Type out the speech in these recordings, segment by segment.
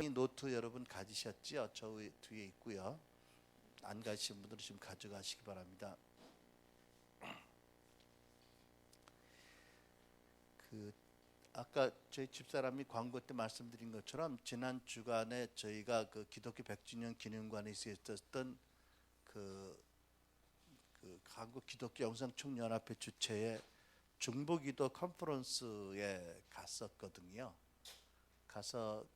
노트 여러분 가지셨지요? 저 뒤에 있고요. 안 가지신 분들은 지금 가져가시기 바랍니다. 아까 저희 집사람이 광고 때 말씀드린 것처럼 지난 주간에 저희가 그 기독교 100주년 기념관에서 있었던 그 한국 기독교 영상총연합회 주최의 중보기도 컨퍼런스에 갔었거든요. 가서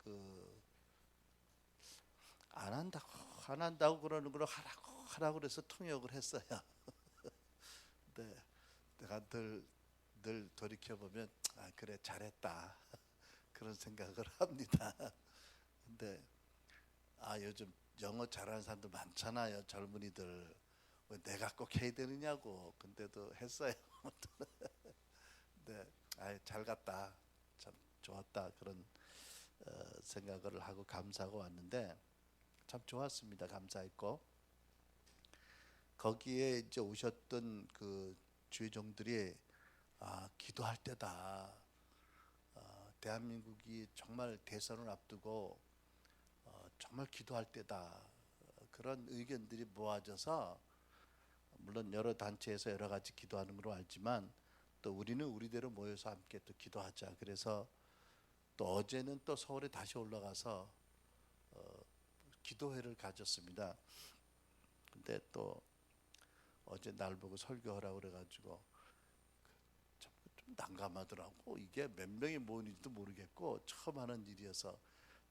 안 한다고 그러는 걸 하라고 그래서 통역을 했어요. 네, 내가 늘 돌이켜 보면 그래 잘했다 그런 생각을 합니다. 근데 요즘 영어 잘하는 사람들 많잖아요. 젊은이들 왜 내가 꼭 해야 되느냐고. 근데도 했어요. 네, 잘 갔다. 참 좋았다 그런 생각을 하고 감사하고 왔는데 참 좋았습니다. 감사했고 거기에 이제 오셨던 그 주의종들이 기도할 때다. 대한민국이 정말 대선을 앞두고 정말 기도할 때다. 그런 의견들이 모아져서 물론 여러 단체에서 여러 가지 기도하는 걸로 알지만 또 우리는 우리대로 모여서 함께 또 기도하자. 그래서 또 어제는 또 서울에 다시 올라가서 기도회를 가졌습니다. 근데 또 어제 날 보고 설교하라고 그래가지고 좀 난감하더라고. 이게 몇 명이 모이는지도 모르겠고 처음 하는 일이어서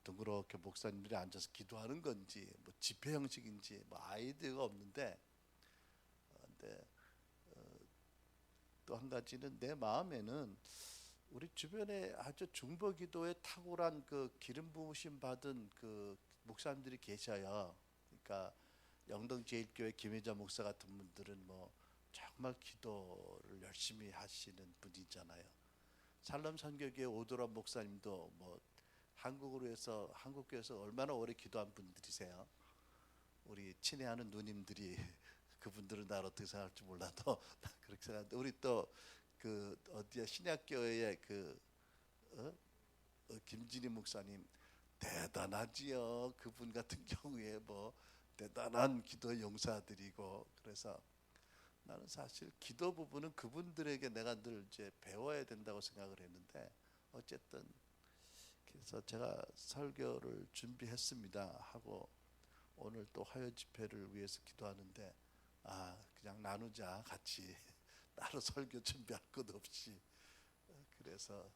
둥그렇게 목사님들이 앉아서 기도하는 건지 뭐 집회 형식인지 뭐 아이디어가 없는데 근데 또 한 가지는 내 마음에는 우리 주변에 아주 중보기도에 탁월한 그 기름 부으심 받은 그 목사님들이 계셔요. 그러니까 영동제일교회 김혜자 목사 같은 분들은 뭐 정말 기도를 열심히 하시는 분이잖아요. 살렘선교교회 오도란 목사님도 뭐 한국교회에서 얼마나 오래 기도한 분들이세요. 우리 친애하는 누님들이 그분들은 날 어떻게 생각할지 몰라도 그렇게 생각하는데 우리 또 그 어디야 신약교회의 김진희 목사님 대단하지요. 그분 같은 경우에 뭐 대단한 기도 용사들이고 그래서 나는 사실 기도 부분은 그분들에게 내가 늘 이제 배워야 된다고 생각을 했는데 어쨌든 그래서 제가 설교를 준비했습니다 하고 오늘 또 화요 집회를 위해서 기도하는데 그냥 나누자 같이 따로 설교 준비할 것 없이 그래서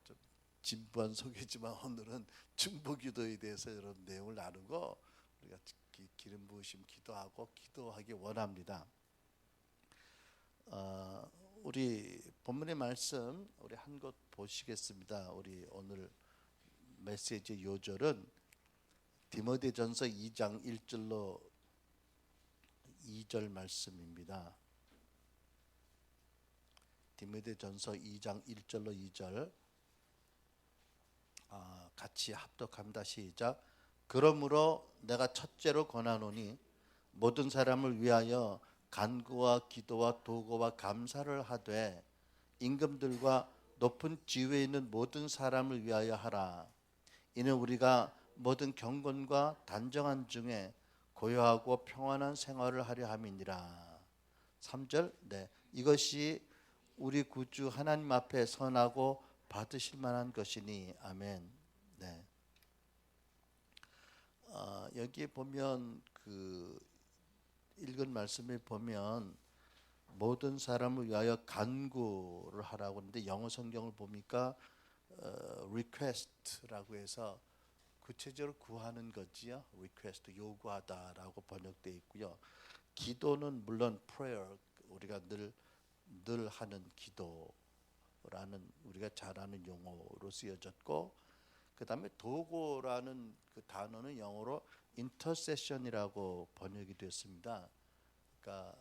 좀 진부한 소개지만 오늘은 중보기도에 대해서 여러분 내용을 나누고 우리가 기름 부으심 기도하고 기도하기 원합니다. 우리 본문의 말씀 우리 한 곳 보시겠습니다. 우리 오늘 메시지 요절은 디모데전서 2장 1절로 2절 말씀입니다. 디모데전서 2장 1절로 2절 같이 합독합니다. 시작. 그러므로 내가 첫째로 권하노니 모든 사람을 위하여 간구와 기도와 도고와 감사를 하되 임금들과 높은 지위에 있는 모든 사람을 위하여 하라. 이는 우리가 모든 경건과 단정한 중에 고요하고 평안한 생활을 하려 함이니라. 3절. 네, 이것이 우리 구주 하나님 앞에 선하고 받으실 만한 것이니 아멘. 네. 여기 보면 그 읽은 말씀에 보면 모든 사람을 위하여 간구를 하라고 하는데 영어 성경을 보니까 request라고 해서 구체적으로 구하는 거지요. request 요구하다라고 번역되어 있고요. 기도는 물론 prayer 우리가 늘 하는 기도라는 우리가 잘 아는 용어로 쓰여졌고 그 다음에 도고라는 그 단어는 영어로 intercession이라고 번역이 됐습니다. 그러니까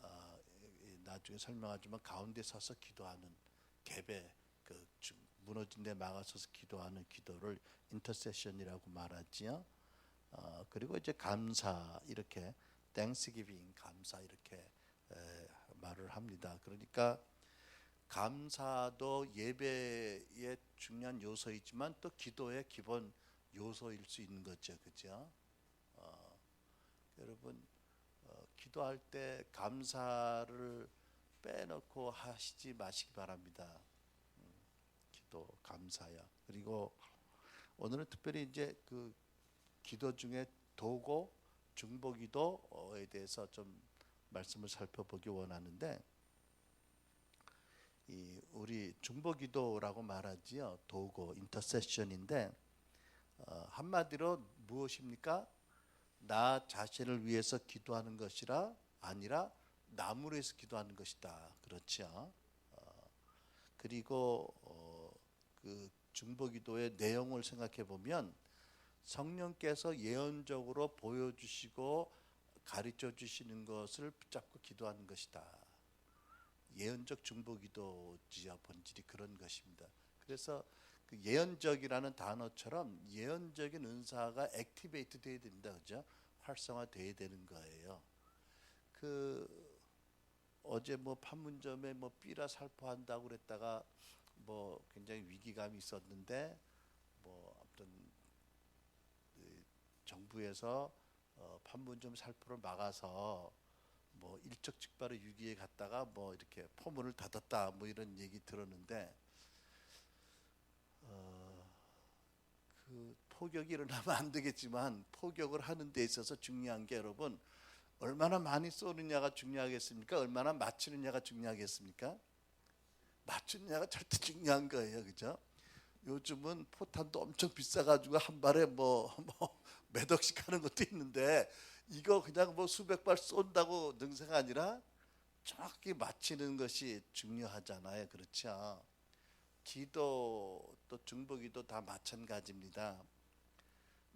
나중에 설명하지만 가운데 서서 기도하는 갭에 무너진 데 막아서서 기도하는 기도를 intercession이라고 말하지요. 그리고 이제 감사 이렇게 thanksgiving 감사 이렇게 말을 합니다. 그러니까 감사도 예배의 중요한 요소이지만 또 기도의 기본 요소일 수 있는 거죠, 그죠? 여러분 기도할 때 감사를 빼놓고 하시지 마시기 바랍니다. 기도 감사야. 그리고 오늘은 특별히 이제 그 기도 중에 도고 중보기도에 대해서 좀 말씀을 살펴보기 원하는데, 이 우리 중보기도라고 말하지요. 도고 인터세션인데 한마디로 무엇입니까? 나 자신을 위해서 기도하는 것이라 아니라 남을 위해서 기도하는 것이다. 그렇죠. 그리고 그 중보기도의 내용을 생각해 보면 성령께서 예언적으로 보여주시고 가르쳐 주시는 것을 붙잡고 기도하는 것이다. 예언적 중보기도지요. 본질이 그런 것입니다. 그래서 그 예언적이라는 단어처럼 예언적인 은사가 액티베이트 돼야 됩니다. 그죠? 활성화돼야 되는 거예요. 그 어제 뭐 판문점에 뭐 삐라 살포한다고 그랬다가 뭐 굉장히 위기감이 있었는데, 뭐 아무튼 정부에서 판문점 살포를 막아서 뭐 일적즉발의 위기에 갔다가 뭐 이렇게 포문을 닫았다 뭐 이런 얘기 들었는데, 그 포격이 일어나면 안 되겠지만 포격을 하는 데 있어서 중요한 게 여러분 얼마나 많이 쏘느냐가 중요하겠습니까? 얼마나 맞추느냐가 중요하겠습니까? 맞추느냐가 절대 중요한 거예요, 그죠? 요즘은 포탄도 엄청 비싸가지고 한 발에 뭐 몇 억씩 하는 것도 있는데, 이거 그냥 뭐 수백 발 쏜다고 능사가 아니라 정확히 맞히는 것이 중요하잖아요, 그렇죠? 기도 또 중보기도 다 마찬가지입니다.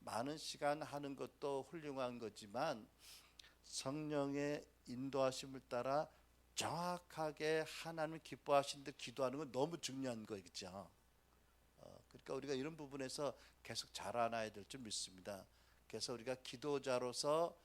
많은 시간 하는 것도 훌륭한 거지만 성령의 인도하심을 따라 정확하게 하나님을 기뻐하신 듯 기도하는 건 너무 중요한 거겠죠. 그러니까 우리가 이런 부분에서 계속 자라나야 될 줄 믿습니다. 그래서 우리가 기도자로서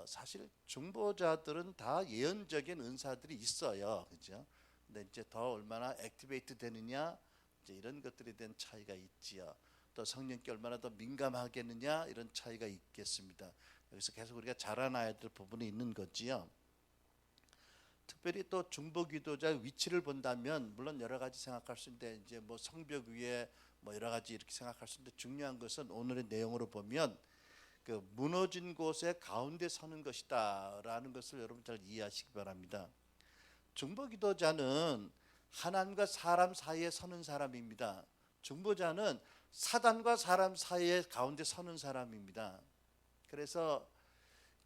사실 중보자들은 다 예언적인 은사들이 있어요, 그죠? 근데 이제 더 얼마나 액티베이트 되느냐, 이제 이런 것들에 대한 차이가 있지요. 또 성령께 얼마나 더 민감하겠느냐, 이런 차이가 있겠습니다. 여기서 계속 우리가 자라나야 될 부분이 있는 거지요. 특별히 또 중보기도자 위치를 본다면 물론 여러 가지 생각할 수 있는데, 이제 뭐 성벽 위에 뭐 여러 가지 이렇게 생각할 수 있는데, 중요한 것은 오늘의 내용으로 보면 그 무너진 곳에 가운데 서는 것이다라는 것을 여러분 잘 이해하시기 바랍니다. 중보기도자는 하나님과 사람 사이에 서는 사람입니다. 중보자는 사단과 사람 사이에 가운데 서는 사람입니다. 그래서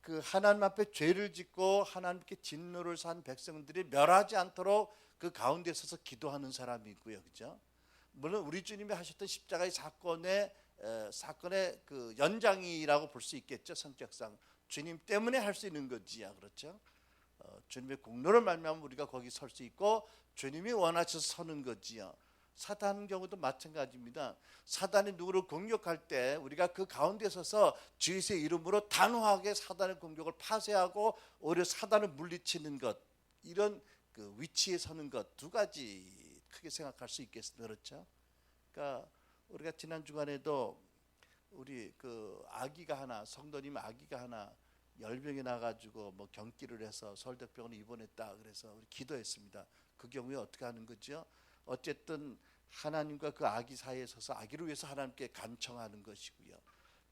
그 하나님 앞에 죄를 짓고 하나님께 진노를 산 백성들이 멸하지 않도록 그 가운데 서서 기도하는 사람이고요, 그죠? 물론 우리 주님이 하셨던 십자가의 사건의 그 연장이라고 볼 수 있겠죠. 성격상 주님 때문에 할 수 있는 거지요, 그렇죠? 주님의 공로를 말미암아 우리가 거기 설 수 있고 주님이 원하셔서 서는 거지요. 사탄 경우도 마찬가지입니다. 사단이 누구를 공격할 때 우리가 그 가운데 서서 주의 이름으로 단호하게 사단의 공격을 파쇄하고 오히려 사단을 물리치는 것, 이런 그 위치에 서는 것, 두 가지 크게 생각할 수 있겠습니다. 그렇죠? 그러니까 우리가 지난 주간에도 우리 그 아기가 하나, 성도님 아기가 하나 열병이 나가지고 뭐 경기를 해서 서울대병원에 입원했다. 그래서 우리 기도했습니다. 그 경우에 어떻게 하는 거죠? 어쨌든 하나님과 그 아기 사이에 서서 아기를 위해서 하나님께 간청하는 것이고요.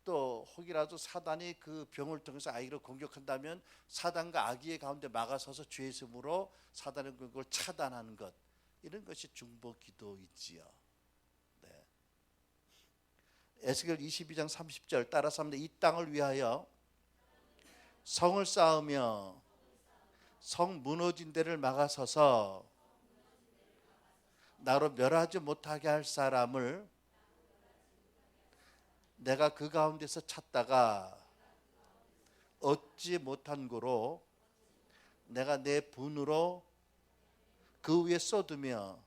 또 혹이라도 사단이 그 병을 통해서 아기를 공격한다면 사단과 아기의 가운데 막아서서 주의 이름으로 사단의 공격을 차단하는 것, 이런 것이 중보기도이지요. 네. 에스겔 22장 30절 따라서 합니다. 이 땅을 위하여 성을 쌓으며 성 무너진 데를 막아서서 나로 멸하지 못하게 할 사람을 내가 그 가운데서 찾다가 얻지 못한 고로 내가 내 분으로 그 위에 쏟으며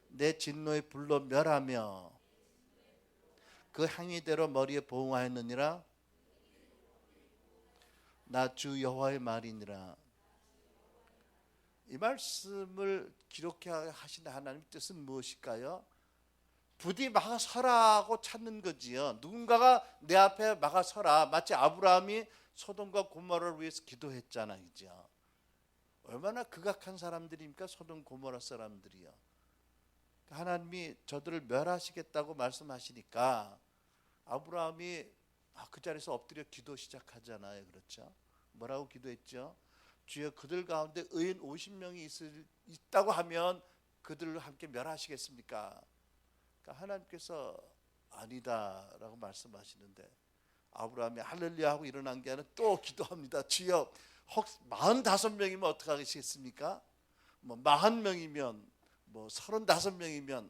내 진노의 불로 멸하며 그 행위대로 머리에 보응하였느니라. 나 주 여호와의 말이니라. 이 말씀을 기록해 하신 하나님의 뜻은 무엇일까요? 부디 막아서라고 찾는 거지요. 누군가가 내 앞에 막아서라. 마치 아브라함이 소돔과 고모라를 위해서 기도했잖아, 그죠? 얼마나 극악한 사람들입니까? 소돔 고모라 사람들이요. 하나님이 저들을 멸하시겠다고 말씀하시니까 아브라함이 그 자리에서 엎드려 기도 시작하잖아요. 그렇죠? 뭐라고 기도했죠? 주여, 그들 가운데 의인 50명이 있다고 하면 그들을 함께 멸하시겠습니까? 그러니까 하나님께서 아니다라고 말씀하시는데 아브라함이 할렐루야 하고 일어난 게 아니라 또 기도합니다. 주여, 혹 45명이면 어떡하시겠습니까? 뭐 40명이면 뭐 35명이면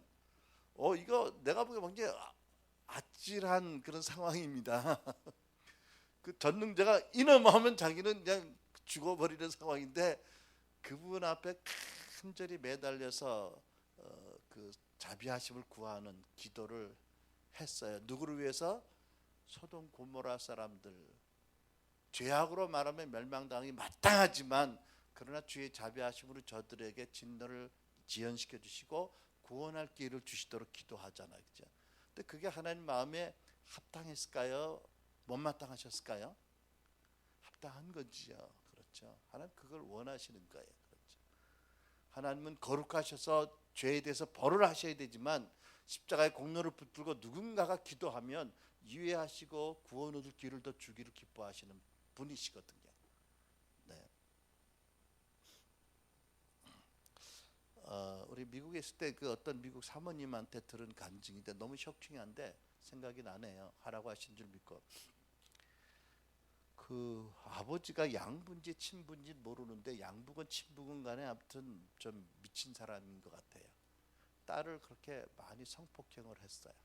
이거 내가 보기에 굉장히 아찔한 그런 상황입니다. 그 전능자가 이놈 하면 자기는 그냥 죽어버리는 상황인데 그분 앞에 간절히 매달려서 그 자비하심을 구하는 기도를 했어요. 누구를 위해서? 소돔 고모라 사람들. 죄악으로 말하면 멸망당이 마땅하지만 그러나 주의 자비하심으로 저들에게 진노를 지연시켜 주시고 구원할 기회를 주시도록 기도하잖아요. 그죠? 근데 그게 하나님 마음에 합당했을까요? 못마땅하셨을까요? 합당한 거지요. 그렇죠. 하나님 그걸 원하시는 거예요. 그렇죠. 하나님은 거룩하셔서 죄에 대해서 벌을 하셔야 되지만 십자가의 공로를 붙들고 누군가가 기도하면 유예하시고 구원 얻을 길을 더 주기를 기뻐하시는 분이시거든요. 네. 우리 미국에 있을 때 그 어떤 미국 사모님한테 들은 간증인데 너무 쇼킹한데 생각이 나네요. 하라고 하신 줄 믿고. 그 아버지가 양분지 친분지 모르는데 양북은 친북은 간에 아무튼 좀 미친 사람인 것 같아요. 딸을 그렇게 많이 성폭행을 했어요.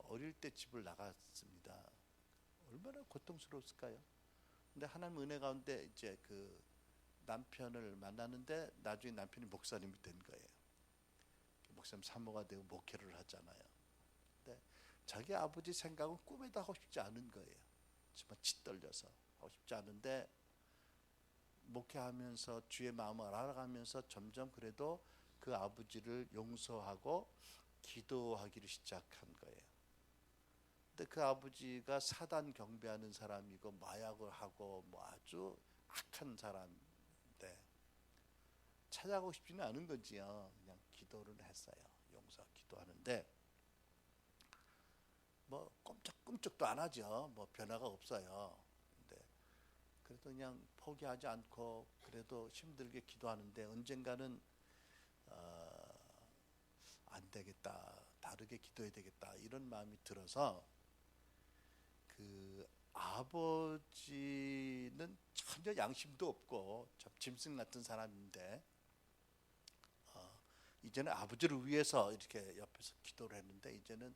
어릴 때 집을 나갔습니다. 얼마나 고통스러웠을까요? 근데 하나님 은혜 가운데 이제 그 남편을 만나는데 나중에 남편이 목사님이 된 거예요. 목사님 사모가 되고 목회를 하잖아요. 근데 자기 아버지 생각은 꿈에도 하고 싶지 않은 거예요. 정말 짓떨려서 하고 싶지 않은데 목회하면서 주의 마음을 알아가면서 점점 그래도 그 아버지를 용서하고 기도하기를 시작한 거예요. 근데 그 아버지가 사단 경배하는 사람이고 마약을 하고 뭐 아주 악한 사람인데 찾아가고 싶지는 않은 거지요. 그냥 기도를 했어요. 용서 기도하는데 뭐 꼼짝꼼짝도 안 하죠. 뭐 변화가 없어요. 근데 그래도 그냥 포기하지 않고 그래도 힘들게 기도하는데 언젠가는 안 되겠다, 다르게 기도해야 되겠다 이런 마음이 들어서 그 아버지는 전혀 양심도 없고 참 짐승 같은 사람인데 이제는 아버지를 위해서 이렇게 옆에서 기도를 했는데 이제는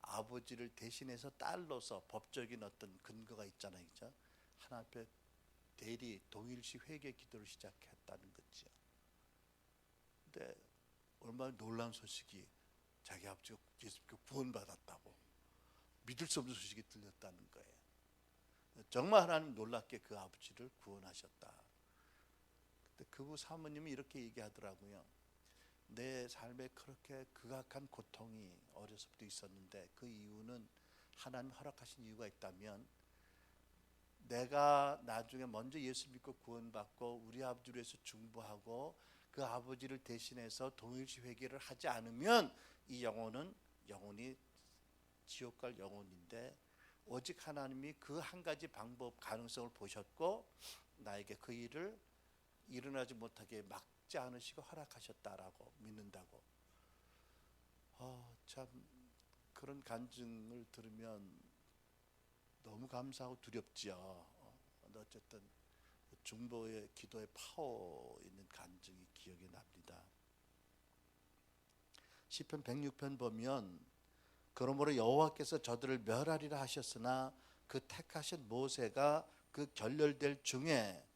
아버지를 대신해서 딸로서 법적인 어떤 근거가 있잖아요, 그죠? 하나님 앞에 대리 동일시 회개 기도를 시작했다는 거죠. 근데 얼마나 놀라운 소식이 자기 아버지가 예수님께 구원받았다고 믿을 수 없는 소식이 들렸다는 거예요. 정말 하나님 놀랍게 그 아버지를 구원하셨다. 근데 그 사모님이 이렇게 얘기하더라고요. 내 삶에 그렇게 극악한 고통이 어려서부터 있었는데 그 이유는 하나님 허락하신 이유가 있다면 내가 나중에 먼저 예수 믿고 구원받고 우리 아버지를 위해서 중보하고 그 아버지를 대신해서 동일시 회개를 하지 않으면 이 영혼은 영혼이 지옥 갈 영혼인데 오직 하나님이 그 한 가지 방법 가능성을 보셨고 나에게 그 일을 일어나지 못하게 막지 않으시고 허락하셨다라고 믿는다고. 참 그런 간증을 들으면 너무 감사하고 두렵지요. 어쨌든 중보의 기도의 파워 있는 간증이 기억이 납니다. 시편 106편 보면 그러므로 여호와께서 저들을 멸하리라 하셨으나 그 택하신 모세가 그 결렬될 중에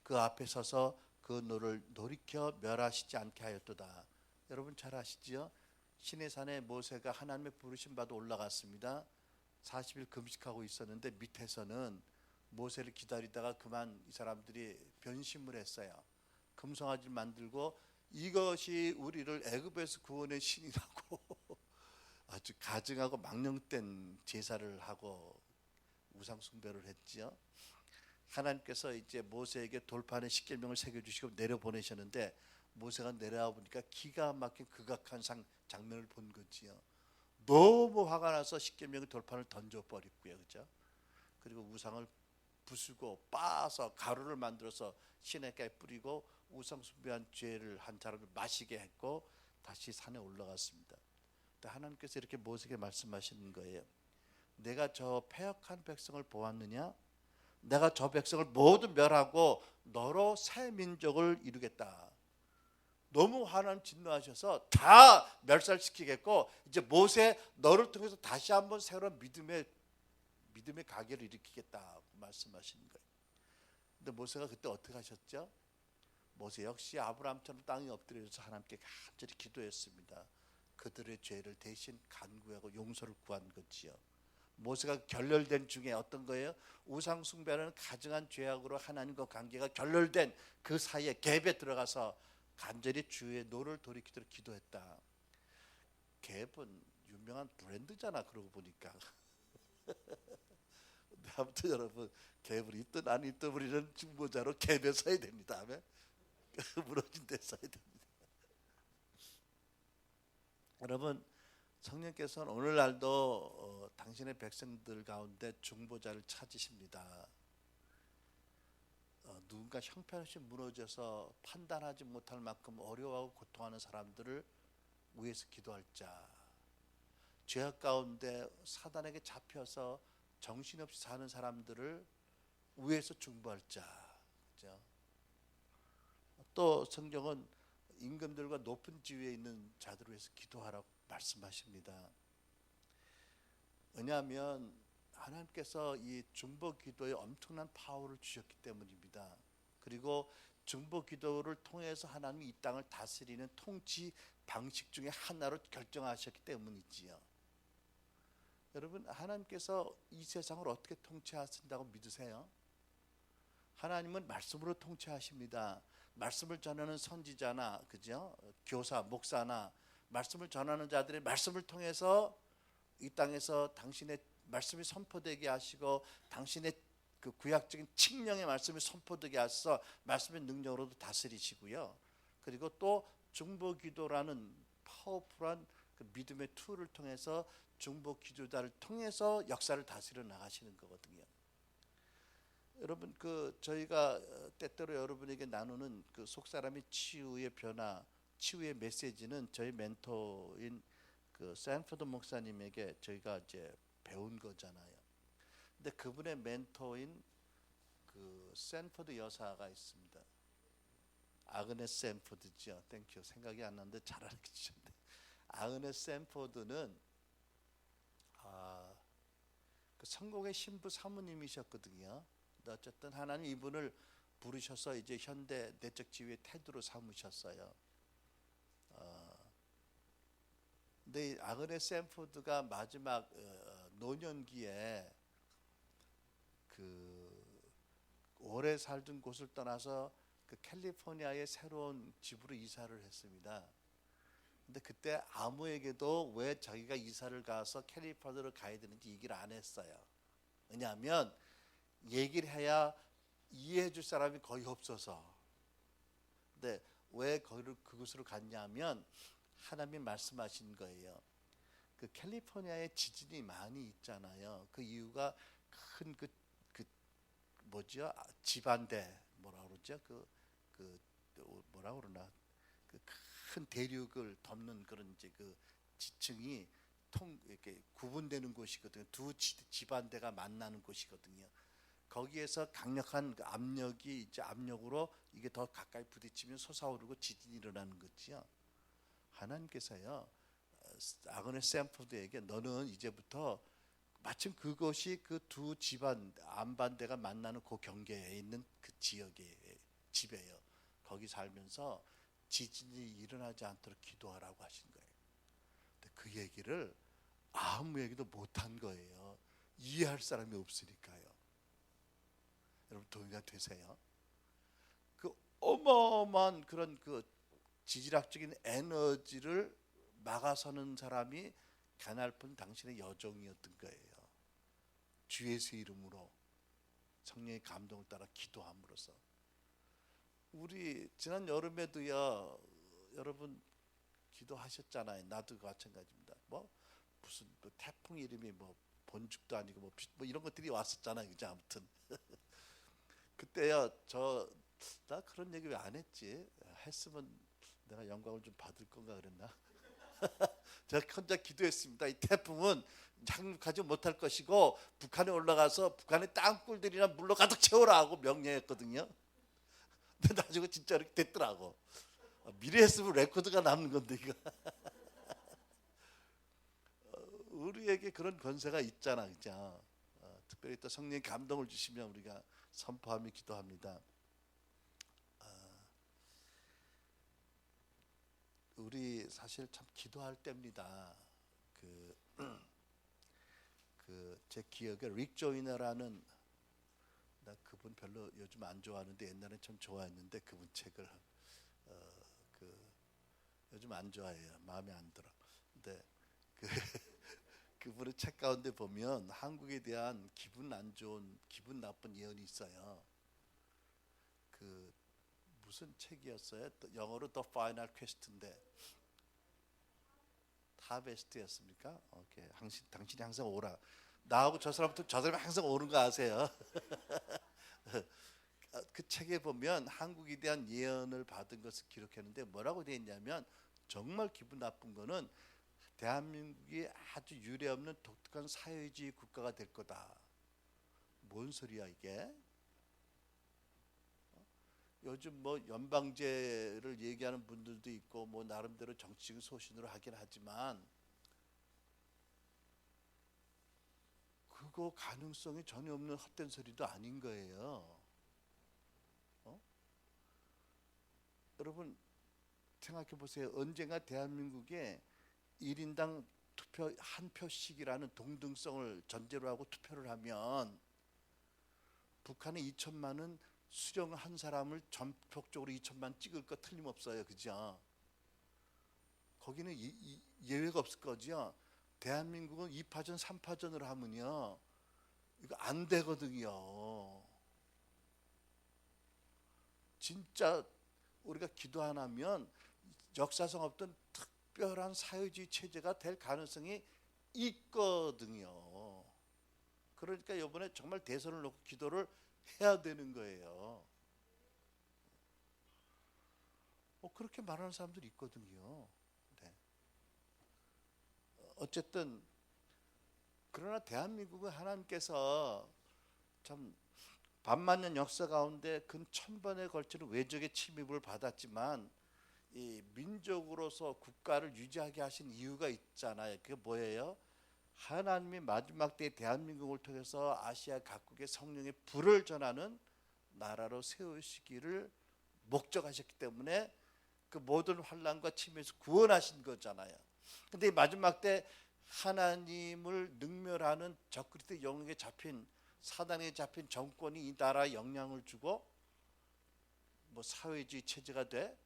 그 앞에 서서 그 노를 돌이켜 멸하시지 않게 하였도다. 여러분 잘 아시지요? 시내산에 모세가 하나님의 부르심 받아 올라갔습니다. 40일 금식하고 있었는데 밑에서는 모세를 기다리다가 그만 이 사람들이 변심을 했어요. 금송아지를 만들고 이것이 우리를 애굽에서 구원의 신이라고 아주 가증하고 망령된 제사를 하고 우상 숭배를 했지요. 하나님께서 이제 모세에게 돌판에 십계명을 새겨주시고 내려보내셨는데 모세가 내려와 보니까 기가 막힌 극악한 장면을 본 거지요. 너무 화가 나서 십계명의 돌판을 던져버렸고요, 그죠? 그리고 우상을 부수고 빻아서 가루를 만들어서 시내가에 뿌리고 우상 숭배한 죄를 한 사람을 마시게 했고 다시 산에 올라갔습니다. 하나님께서 이렇게 모세에게 말씀하시는 거예요. 내가 저 패역한 백성을 보았느냐? 내가 저 백성을 모두 멸하고 너로 새 민족을 이루겠다. 너무 하나님 진노하셔서 다 멸살시키겠고 이제 모세 너를 통해서 다시 한번 새로운 믿음의 가계를 일으키겠다 말씀하시는 거예요. 근데 모세가 그때 어떻게 하셨죠? 모세 역시 아브라함처럼 땅에 엎드려서 하나님께 간절히 기도했습니다. 그들의 죄를 대신 간구하고 용서를 구한 거지요. 모세가 결렬된 중에 어떤 거예요? 우상 숭배하는 가증한 죄악으로 하나님과 관계가 결렬된 그 사이에 갭에 들어가서 간절히 주의 노를 돌이키도록 기도했다. 갭은 유명한 브랜드잖아. 그러고 보니까. 아무튼 여러분 갭을 입든 안 입든 우리는 중보자로 갭에 서야 됩니다. 무너진 데 서야 됩니다. 여러분 성령께서는 오늘날도 당신의 백성들 가운데 중보자를 찾으십니다. 누군가 형편없이 무너져서 판단하지 못할 만큼 어려워하고 고통하는 사람들을 위해서 기도할 자, 죄악 가운데 사단에게 잡혀서 정신없이 사는 사람들을 위해서 중보할 자, 그죠? 또 성경은 임금들과 높은 지위에 있는 자들을 위해서 기도하라고 말씀하십니다. 왜냐하면 하나님께서 이 중보 기도에 엄청난 파워를 주셨기 때문입니다. 그리고 중보 기도를 통해서 하나님이 이 땅을 다스리는 통치 방식 중에 하나로 결정하셨기 때문이지요. 여러분 하나님께서 이 세상을 어떻게 통치하신다고 믿으세요? 하나님은 말씀으로 통치하십니다. 말씀을 전하는 선지자나 그죠? 교사, 목사나 말씀을 전하는 자들의 말씀을 통해서 이 땅에서 당신의 말씀이 선포되게 하시고 당신의 그 구약적인 칙령의 말씀이 선포되게 하셔서 말씀의 능력으로도 다스리시고요. 그리고 또 중보기도라는 파워풀한 그 믿음의 툴을 통해서 중보기도자를 통해서 역사를 다스려 나가시는 거거든요. 여러분 저희가 때때로 여러분에게 나누는 그 속사람의 치유의 변화, 치유의 메시지는 저희 멘토인 그 샌포드 목사님에게 저희가 이제 배운 거잖아요. 근데 그분의 멘토인 그 샌포드 여사가 있습니다. 아그네스 샌포드죠. 땡큐. 생각이 안 나는데 잘 알려주셨네. 아그네스 샌포드는 그 성공의 신부 사모님이셨거든요. 어쨌든 하나님 이분을 부르셔서 이제 현대 내적 지위의 태도로 삼으셨어요. 근데 아그네스 샌포드가 마지막 노년기에 그 오래 살던 곳을 떠나서 그 캘리포니아의 새로운 집으로 이사를 했습니다. 근데 그때 아무에게도 왜 자기가 이사를 가서 캘리포니아로 가야 되는지 얘기를 안 했어요. 왜냐하면 얘기를 해야 이해해 줄 사람이 거의 없어서. 근데 왜 그곳으로 갔냐면 하나님이 말씀하신 거예요. 그 캘리포니아에 지진이 많이 있잖아요. 그 이유가 큰 뭐죠? 집안대 뭐라 그러죠? 뭐라 그러나 그 큰 대륙을 덮는 그런 이제 그 지층이 이렇게 구분되는 곳이거든요. 두 집안대가 만나는 곳이거든요. 거기에서 강력한 그 압력이 이제 압력으로 이게 더 가까이 부딪히면 솟아오르고 지진이 일어나는 거지요. 하나님께서요 아그네스 샌포드에게 너는 이제부터 마침 그것이 그 두 집안 안반대가 만나는 그 경계에 있는 그 집이에요. 거기 살면서 지진이 일어나지 않도록 기도하라고 하신 거예요. 근데 그 얘기를 아무 얘기도 못한 거예요. 이해할 사람이 없으니까요. 여러분 동의가 되세요? 그 어마어마한 그런 그 지질학적인 에너지를 막아서는 사람이 가냘픈 당신의 여정이었던 거예요. 주 예수 이름으로 성령의 감동을 따라 기도함으로써. 우리 지난 여름에도요, 여러분 기도하셨잖아요. 나도 마찬가지입니다. 무슨 태풍 이름이 본죽도 아니고 뭐 이런 것들이 왔었잖아요. 그죠? 아무튼 그때요, 나 그런 얘기 왜 안 했지? 했으면 내가 영광을 좀 받을 건가 그랬나? 제가 혼자 기도했습니다. 이 태풍은 착륙하지 못할 것이고 북한에 올라가서 북한의 땅굴들이나 물로 가득 채우라 고 명령했거든요. 근데 나중에 진짜 이렇게 됐더라고. 미리 했으면 레코드가 남는 건데 이거. 우리에게 그런 권세가 있잖아, 그죠? 특별히 또 성령의 감동을 주시면 우리가 선포하며 기도합니다. 우리 사실 참 기도할 때입니다. 제 기억에 릭 조이너라는, 나 그분 별로 요즘 안 좋아하는데 옛날에 참 좋아했는데 그분 책을 요즘 안 좋아해요. 마음에 안 들어. 근데 그분의 책 가운데 보면 한국에 대한 기분 안 좋은, 기분 나쁜 예언이 있어요. 무슨 책이었어요? 영어로 The Final Quest인데 타베스트였습니까? 오케이. 당신이 항상 오라. 나하고 저 사람이 항상 오는 거 아세요? 그 책에 보면 한국에 대한 예언을 받은 것을 기록했는데 뭐라고 되어 있냐면, 정말 기분 나쁜 거는 대한민국이 아주 유례없는 독특한 사회주의 국가가 될 거다. 뭔 소리야 이게? 요즘 연방제를 얘기하는 분들도 있고 나름대로 정치적인 소신으로 하긴 하지만 그거 가능성이 전혀 없는 헛된 소리도 아닌 거예요. 여러분 생각해 보세요. 언젠가 대한민국에 1인당 투표 한 표씩이라는 동등성을 전제로 하고 투표를 하면 북한의 2천만은 수령 한 사람을 전폭적으로 2천만 찍을 거 틀림없어요. 그죠? 거기는 예외가 없을 거죠. 대한민국은 2파전 3파전으로 하면요 이거 안 되거든요. 진짜 우리가 기도 안 하면 역사상 없던 특별한 사회주의 체제가 될 가능성이 있거든요. 그러니까 이번에 정말 대선을 놓고 기도를 해야 되는 거예요. 그렇게 말하는 사람들이 있거든요. 네. 어쨌든 그러나 대한민국은 하나님께서 참 반만년 역사 가운데 근 1000번에 걸치는 외적의 침입을 받았지만 이 민족으로서 국가를 유지하게 하신 이유가 있잖아요. 그게 뭐예요? 하나님이 마지막 때 대한민국을 통해서 아시아 각국의 성령의 불을 전하는 나라로 세우시기를 목적하셨기 때문에 그 모든 환난과 침에서 구원하신 거잖아요. 근데 마지막 때 하나님을 능멸하는 적그리스도의 영역에 잡힌, 사단에 잡힌 정권이 이 나라에 영향을 주고 사회주의 체제가 돼?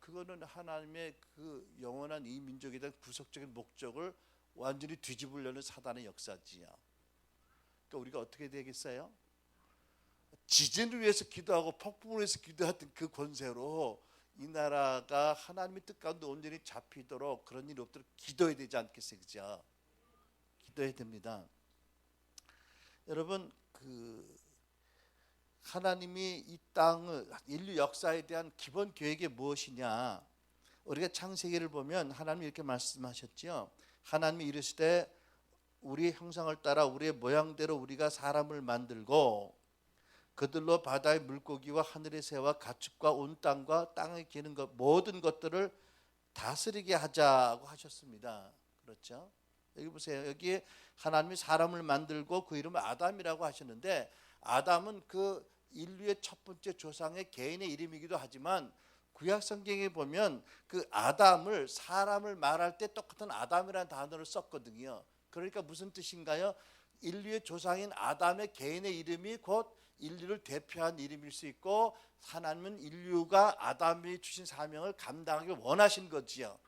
그거는 하나님의 그 영원한 이 민족에 대한 구속적인 목적을 완전히 뒤집으려는 사단의 역사지요. 그러니까 우리가 어떻게 되겠어요? 지진을 위해서 기도하고 폭풍을 위해서 기도했던 그 권세로 이 나라가 하나님의 뜻 가운데 온전히 잡히도록, 그런 일이 없도록 기도해야 되지 않겠어요? 그죠? 기도해야 됩니다. 여러분 하나님이 이 땅을, 인류 역사에 대한 기본 계획이 무엇이냐? 우리가 창세기를 보면 하나님이 이렇게 말씀하셨죠. 하나님이 이르시되 우리의 형상을 따라 우리의 모양대로 우리가 사람을 만들고 그들로 바다의 물고기와 하늘의 새와 가축과 온 땅과 땅에 기는 것 모든 것들을 다스리게 하자고 하셨습니다. 그렇죠? 여기 보세요. 여기에 하나님이 사람을 만들고 그 이름을 아담이라고 하셨는데, 아담은 그 인류의 첫 번째 조상의 개인의 이름이기도 하지만 구약 성경에 보면 그 아담을, 사람을 말할 때 똑같은 아담이라는 단어를 썼거든요. 그러니까 무슨 뜻인가요? 인류의 조상인 아담의 개인의 이름이 곧 인류를 대표한 이름일 수 있고, 하나님은 인류가 아담이 주신 사명을 감당하기 원하신 거지요.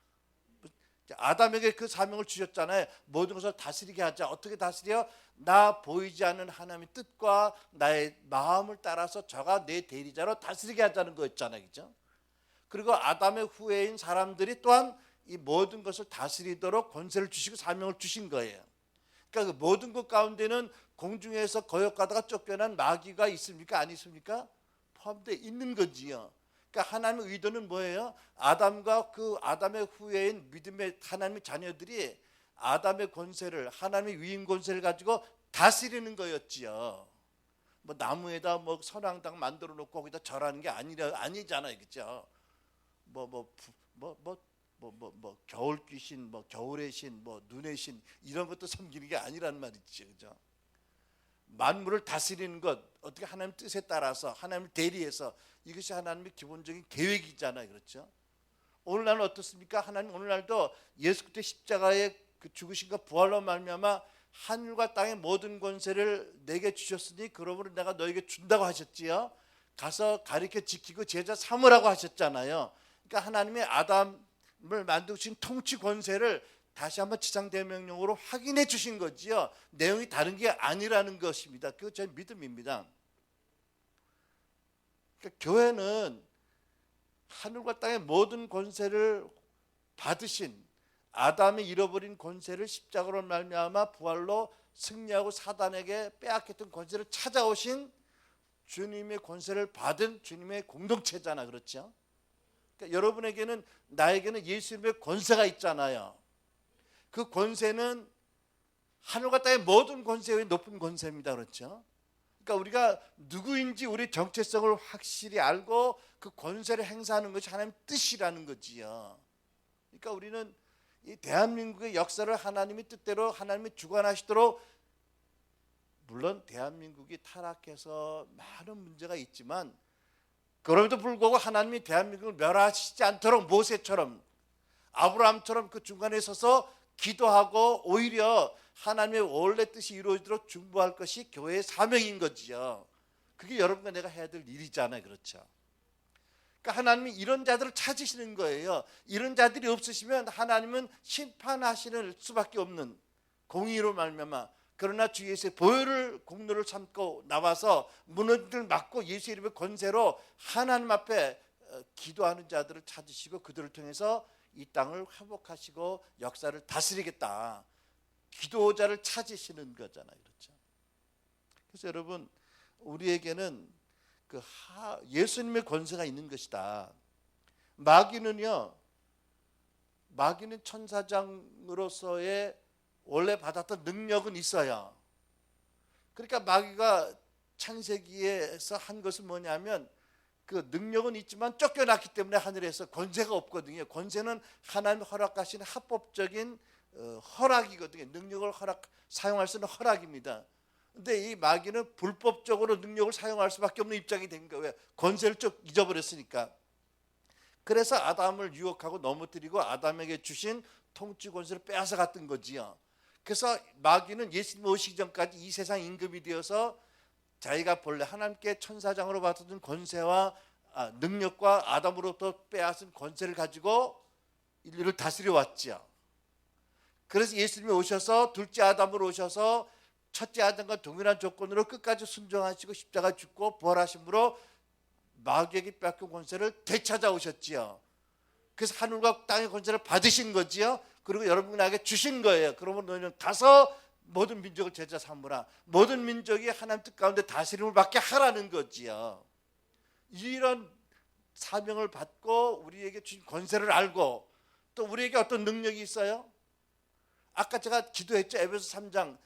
아담에게 그 사명을 주셨잖아요. 모든 것을 다스리게 하자. 어떻게 다스려? 나 보이지 않는 하나님의 뜻과 나의 마음을 따라서 저가 내 대리자로 다스리게 하자는 거였잖아요. 그죠? 그리고 아담의 후예인 사람들이 또한 이 모든 것을 다스리도록 권세를 주시고 사명을 주신 거예요. 그러니까 그 모든 것 가운데는 공중에서 거역하다가 쫓겨난 마귀가 있습니까? 안 있습니까? 포함되어 있는 거지요. 그러니까 하나님의 의도는 뭐예요? 아담과 그 아담의 후예인 믿음의 하나님의 자녀들이 아담의 권세를, 하나님의 위임 권세를 가지고 다스리는 거였지요. 뭐 나무에다 뭐 선왕당 만들어 놓고 거기다 절하는 게 아니잖아요, 그렇죠? 겨울 귀신, 뭐 겨울의 신, 뭐 눈의 신 이런 것도 섬기는 게 아니란 말이죠, 그죠? 만물을 다스리는 것, 어떻게 하나님 뜻에 따라서 하나님을 대리해서 이것이 하나님의 기본적인 계획이잖아요, 그렇죠? 오늘날은 어떻습니까? 하나님 오늘날도 예수 그리스도의 십자가의 그 죽으심과 부활로 말미암아 하늘과 땅의 모든 권세를 내게 주셨으니 그러므로 내가 너에게 준다고 하셨지요. 가서 가르쳐 지키고 제자 삼으라고 하셨잖아요. 그러니까 하나님의 아담을 만드신 통치 권세를 다시 한번 지상대명령으로 확인해 주신 거지요. 내용이 다른 게 아니라는 것입니다. 그거 제 믿음입니다. 그러니까 교회는 하늘과 땅의 모든 권세를 받으신 아담이 잃어버린 권세를 십자가로 말미암아 부활로 승리하고 사단에게 빼앗겼던 권세를 찾아오신 주님의 권세를 받은 주님의 공동체잖아, 그렇죠? 그러니까 여러분에게는 나에게는 예수님의 권세가 있잖아요. 그 권세는 하늘과 땅의 모든 권세의 높은 권세입니다, 그렇죠? 그러니까 우리가 누구인지 우리 정체성을 확실히 알고 그 권세를 행사하는 것이 하나님의 뜻이라는 거지요. 그러니까 우리는 이 대한민국의 역사를 하나님의 뜻대로 하나님이 주관하시도록, 물론 대한민국이 타락해서 많은 문제가 있지만 그럼에도 불구하고 하나님이 대한민국을 멸하시지 않도록 모세처럼 아브라함처럼 그 중간에 서서 기도하고 오히려 하나님의 원래 뜻이 이루어지도록 중보할 것이 교회의 사명인 거지요. 그게 여러분과 내가 해야 될 일이잖아요, 그렇죠? 그러니까 하나님이 이런 자들을 찾으시는 거예요. 이런 자들이 없으시면 하나님은 심판하시는 수밖에 없는 공의로 말미암아, 그러나 주 예수의 보혈을 공로를 삼고 나와서 무너짐을 막고 예수 이름의 권세로 하나님 앞에 기도하는 자들을 찾으시고 그들을 통해서 이 땅을 회복하시고 역사를 다스리겠다. 기도자를 찾으시는 거잖아요, 그렇죠? 그래서 여러분, 우리에게는 그 예수님의 권세가 있는 것이다. 마귀는 천사장으로서의 원래 받았던 능력은 있어요. 그러니까 마귀가 창세기에서 한 것은 뭐냐면 그 능력은 있지만 쫓겨났기 때문에 하늘에서 권세가 없거든요. 권세는 하나님 허락하신 합법적인 허락이거든요. 능력을 사용할 수 있는 허락입니다. 근데 이 마귀는 불법적으로 능력을 사용할 수밖에 없는 입장이 된 거예요. 권세를 쭉 잊어버렸으니까. 그래서 아담을 유혹하고 넘어뜨리고 아담에게 주신 통치 권세를 빼앗아 갔던 거지요. 그래서 마귀는 예수님 오시기 전까지 이 세상 임금이 되어서 자기가 본래 하나님께 천사장으로 받았던 권세와 능력과 아담으로부터 빼앗은 권세를 가지고 인류를 다스려 왔지요. 그래서 예수님이 오셔서 둘째 아담으로 오셔서 첫째 아담과 동일한 조건으로 끝까지 순종하시고 십자가 죽고 부활하심으로 마귀에게 뺏긴 권세를 되찾아오셨지요. 그래서 하늘과 땅의 권세를 받으신 거지요. 그리고 여러분에게 주신 거예요. 그러면 너희는 가서 모든 민족을 제자 삼으라. 모든 민족이 하나님 뜻 가운데 다스림을 받게 하라는 거지요. 이런 사명을 받고 우리에게 주신 권세를 알고 또 우리에게 어떤 능력이 있어요? 아까 제가 기도했죠. 에베소 3장.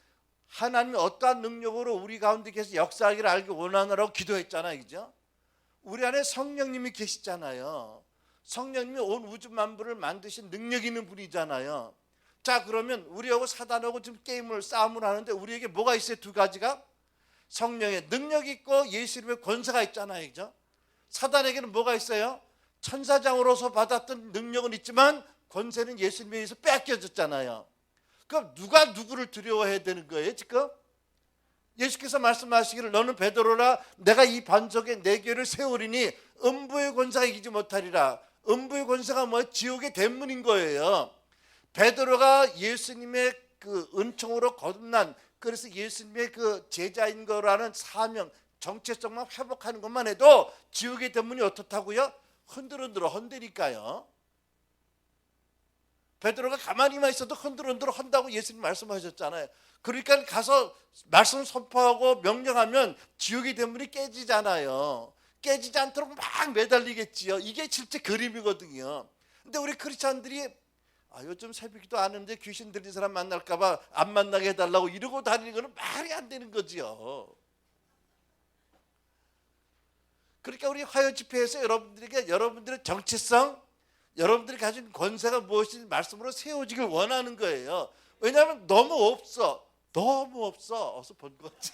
하나님이 어떠한 능력으로 우리 가운데 계속 역사하기를 알기 원하느라고 기도했잖아요, 그죠? 우리 안에 성령님이 계시잖아요. 성령님이 온 우주 만물을 만드신 능력 있는 분이잖아요. 자, 그러면 우리하고 사단하고 지금 싸움을 하는데 우리에게 뭐가 있어요? 두 가지가 성령의 능력이 있고 예수 이름의 권세가 있잖아요, 그죠? 사단에게는 뭐가 있어요? 천사장으로서 받았던 능력은 있지만 권세는 예수님에 의해서 뺏겨졌잖아요. 그럼 누가 누구를 두려워해야 되는 거예요, 지금? 예수께서 말씀하시기를 너는 베드로라 내가 이 반석에 네 개를 세우리니 음부의 권세가 이기지 못하리라. 음부의 권세가 뭐예요? 지옥의 대문인 거예요. 베드로가 예수님의 그 은총으로 거듭난, 그래서 예수님의 그 제자인 거라는 사명, 정체성만 회복하는 것만 해도 지옥의 대문이 어떻다고요? 흔들흔들 헌다니까요. 베드로가 가만히만 있어도 흔들흔들 한다고 예수님 말씀하셨잖아요. 그러니까 가서 말씀 선포하고 명령하면 지옥의 대문이 깨지잖아요. 깨지지 않도록 막 매달리겠지요. 이게 실제 그림이거든요. 근데 우리 크리스찬들이 요즘 새벽기도 안 하는데 귀신 들린 사람 만날까 봐 안 만나게 해달라고 이러고 다니는 거는 말이 안 되는 거지요. 그러니까 우리 화요 집회에서 여러분들에게 여러분들의 정체성, 여러분들이 가진 권세가 무엇인지 말씀으로 세워지길 원하는 거예요. 왜냐하면 너무 없어. 어서 본 거지.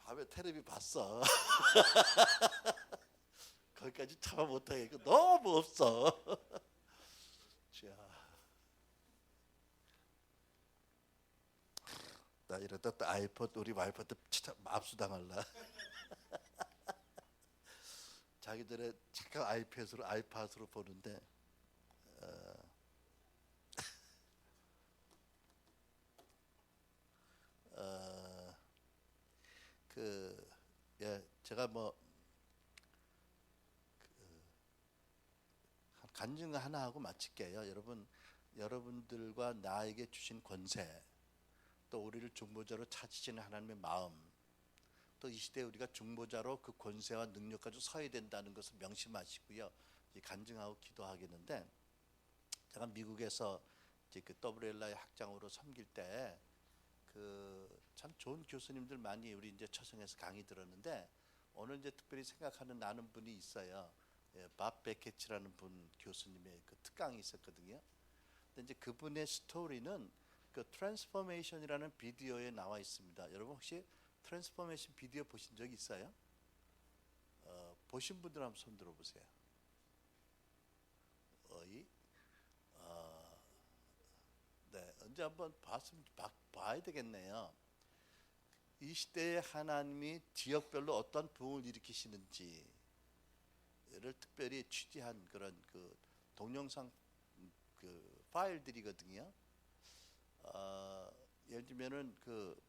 밤에 텔레비 봤어. 거기까지 참아 못하겠고 너무 없어. 자, 나 이러다 또 아이팟 우리 와이프한테 압수당할라. 자기들의 착한 아이팟으로 보는데 제가 간증 하나 하고 마칠게요. 여러분들과 나에게 주신 권세, 또 우리를 중보자로 찾으시는 하나님의 마음, 또 이 시대에 우리가 중보자로 그 권세와 능력 가지고 서야 된다는 것을 명심하시고요. 간증하고 기도하겠는데, 제가 미국에서 이제 그 WLI 학장으로 섬길 때 참 좋은 교수님들 많이 우리 이제 처성에서 강의 들었는데, 오늘 이제 특별히 생각하는 나는 분이 있어요. 밥 베켓이라는 분 교수님의 그 특강이 있었거든요. 근데 이제 그분의 스토리는 그 트랜스포메이션이라는 비디오에 나와 있습니다. 여러분 혹시 트랜스포메이션 비디오 보신 적 있어요? 보신 분들 한번 손 들어보세요. 네, 언제 한번 봐야 되겠네요. 이 시대에 하나님이 지역별로 어떤 부흥을 일으키시는지를 특별히 취재한 그런 그 동영상 그 파일들이거든요. 예를 들면은 그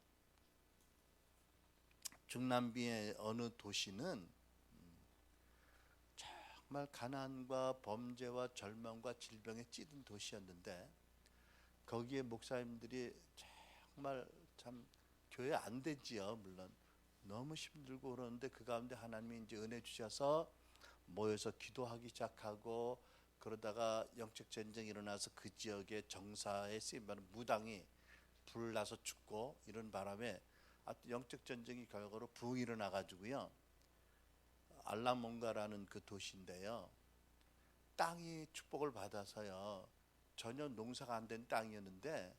중남미의 어느 도시는 정말 가난과 범죄와 절망과 질병에 찌든 도시였는데, 거기에 목사님들이 정말 참 교회 안 되지요. 물론 너무 힘들고 그러는데 그 가운데 하나님이 이제 은혜 주셔서 모여서 기도하기 시작하고, 그러다가 영적 전쟁이 일어나서 그 지역의 정사에 쓰임받는 무당이 불나서 죽고, 이런 바람에 영적 전쟁이 결과로 부흥이 일어나 가지고요. 알라몬가라는 그 도시인데요. 땅이 축복을 받아서요. 전혀 농사가 안 된 땅이었는데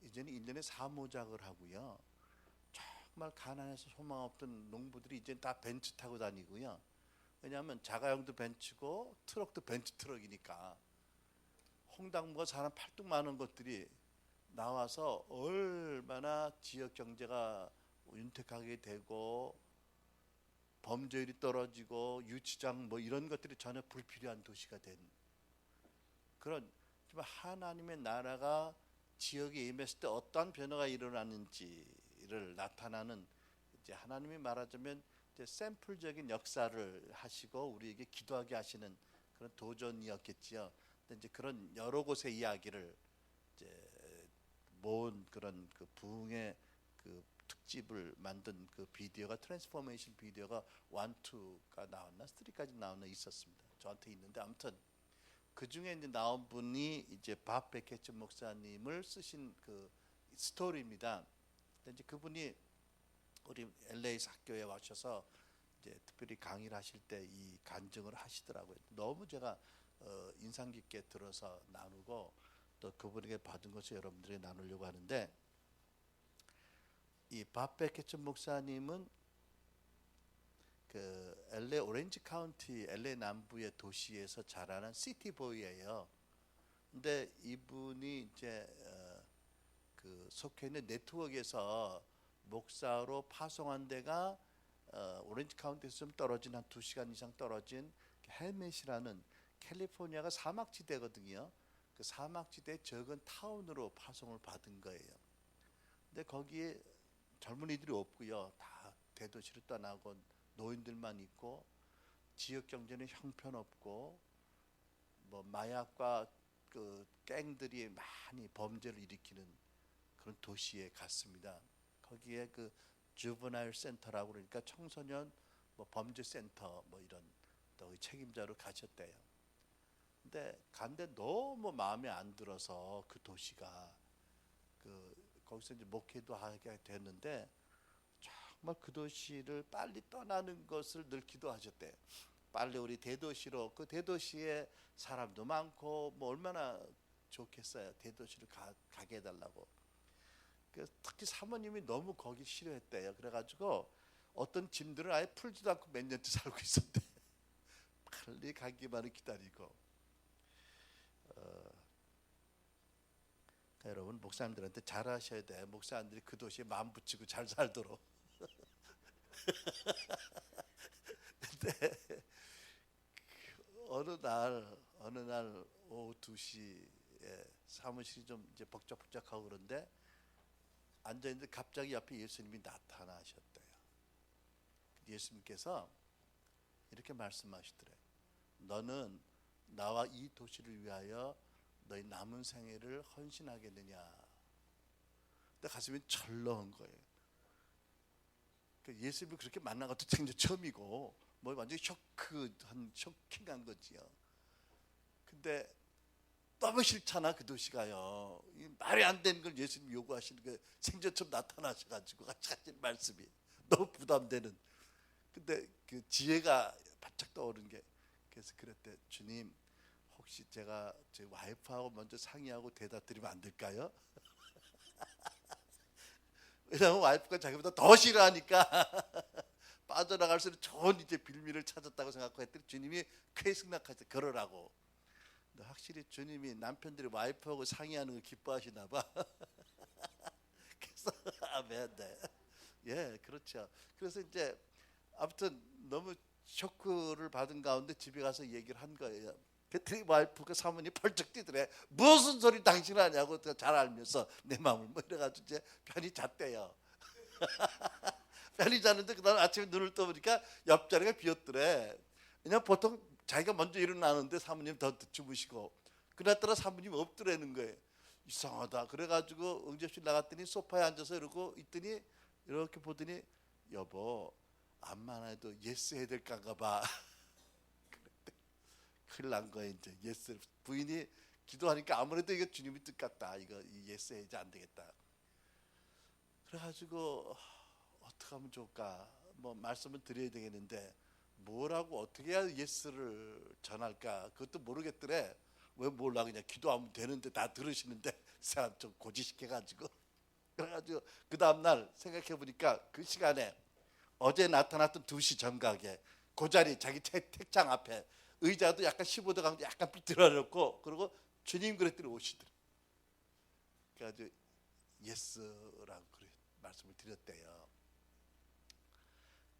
이제는 1년에 사모작을 하고요. 정말 가난해서 소망 없던 농부들이 이제 다 벤츠 타고 다니고요. 왜냐하면 자가용도 벤츠고 트럭도 벤츠 트럭이니까 홍당무가 사람 팔뚝 많은 것들이 나와서 얼마나 지역 경제가 윤택하게 되고 범죄율이 떨어지고 유치장 이런 것들이 전혀 불필요한 도시가 된 그런, 하나님의 나라가 지역에 임했을 때 어떠한 변화가 일어나는지를 나타나는, 이제 하나님이 말하자면 이제 샘플적인 역사를 하시고 우리에게 기도하게 하시는 그런 도전이었겠지요. 근데 이제 그런 여러 곳의 이야기를 이제 모은 그런 그 부흥의 그 특집을 만든 그 비디오가, 트랜스포메이션 비디오가 1, 2가 나왔나 3까지 나왔나 있었습니다. 저한테 있는데, 아무튼 그 중에 이제 나온 분이 이제 밥 베켓 목사님을 쓰신 그 스토리입니다. 근데 이제 그분이 우리 LA 학교에 와셔서 이제 특별히 강의를 하실 때 이 간증을 하시더라고요. 너무 제가 인상 깊게 들어서 나누고, 또 그분에게 받은 것을 여러분들에게 나누려고 하는데, 이 밥 베켓 목사님은 그 LA 오렌지 카운티, LA 남부의 도시에서 자라난 시티보이예요. 근데 이분이 이제 그 속해 있는 네트워크에서 목사로 파송한 데가 오렌지 카운티에서 좀 떨어진 한 2시간 이상 떨어진 헬멧이라는 캘리포니아가 사막지대거든요. 그 사막지대 적은 타운으로 파송을 받은 거예요. 근데 거기에 젊은이들이 없고요. 다 대도시로 떠나고 노인들만 있고 지역 경제는 형편없고 뭐 마약과 그 갱들이 많이 범죄를 일으키는 그런 도시에 갔습니다. 거기에 그 주브나일 센터라고 그러니까 청소년 뭐 범죄 센터 뭐 이런 또 책임자로 가셨대요. 근데 간데 너무 마음에 안 들어서 그 도시가 거기서 이제 목회도 하게 됐는데 정말 그 도시를 빨리 떠나는 것을 늘 기도하셨대요. 빨리 우리 대도시로 그 대도시에 사람도 많고 뭐 얼마나 좋겠어요. 대도시를 가게 해달라고. 특히 사모님이 너무 거기 싫어했대요. 그래가지고 어떤 짐들을 아예 풀지도 않고 몇 년째 살고 있었대. 빨리 가기만을 기다리고. 여러분 목사님들한테 잘하셔야 돼. 목사님들이 그 도시에 마음 붙이고 잘 살도록. 근데 어느 날 오후 2시에 사무실이 좀 이제 벅적벅적하고 그런데 앉아 있는데 갑자기 옆에 예수님이 나타나셨대요. 예수님께서 이렇게 말씀하시더래요. 너는 나와 이 도시를 위하여 너희 남은 생애를 헌신하겠느냐. 근데 가슴이 철렁한 거예요. 예수님을 그렇게 만난 것도 생전 처음이고 뭐 완전히 쇼킹한 거지요. 근데 너무 싫잖아 그 도시가요. 말이 안 되는 걸 예수님 요구하시는 게 생전 처음 나타나셔가지고 같이 하신 말씀이 너무 부담되는. 근데 그 지혜가 바짝 떠오른 게 그래서 그랬대. 주님 혹시 제가 제 와이프하고 먼저 상의하고 대답 드리면 안 될까요? 왜냐하면 와이프가 자기보다 더 싫어하니까 빠져나갈 수 있는 좋은 이제 빌미를 찾았다고 생각하고 했더니 주님이 크게 승낙하셔서 그러라고. 근데 확실히 주님이 남편들이 와이프하고 상의하는 걸 기뻐하시나 봐. 그래서 아멘. 네. 예, 그렇죠. 그래서 이제 아무튼 너무 쇼크를 받은 가운데 집에 가서 얘기를 한 거예요. 그랬더니 와이프가 사모님 펄쩍 뛰더래. 무슨 소리 당신 하냐고 잘 알면서 내 마음을 뭐 이래가지고 이제 편히 잤대요. 편히 잤는데 그다음 아침에 눈을 떠보니까 옆자리가 비었더래. 왜냐면 보통 자기가 먼저 일어나는데 사모님 더 주무시고 그날따라 사모님 없더라는 거예요. 이상하다. 그래가지고 응접실 나갔더니 소파에 앉아서 이러고 있더니 이렇게 보더니 여보 암만 해도 예스 해야 될까가 봐. 큰일 난 거예요. 이제 예스 부인이 기도하니까 아무래도 이거 주님의 뜻 같다. 이거 예스 해야지 안 되겠다. 그래가지고 어떻게 하면 좋을까? 뭐 말씀을 드려야 되겠는데 뭐라고 어떻게 해야 예스를 전할까? 그것도 모르겠더래. 왜 몰라 그냥 기도하면 되는데 다 들으시는데 사람 좀 고지시켜가지고 그래가지고 그 다음날 생각해보니까 그 시간에 어제 나타났던 2시 정각에 그 자리 자기 책장 앞에 의자도 약간 15도 강도 약간 들어놓고 그리고 주님 그랬더니 오시더래. 그래가지고 예스라고 말씀을 드렸대요.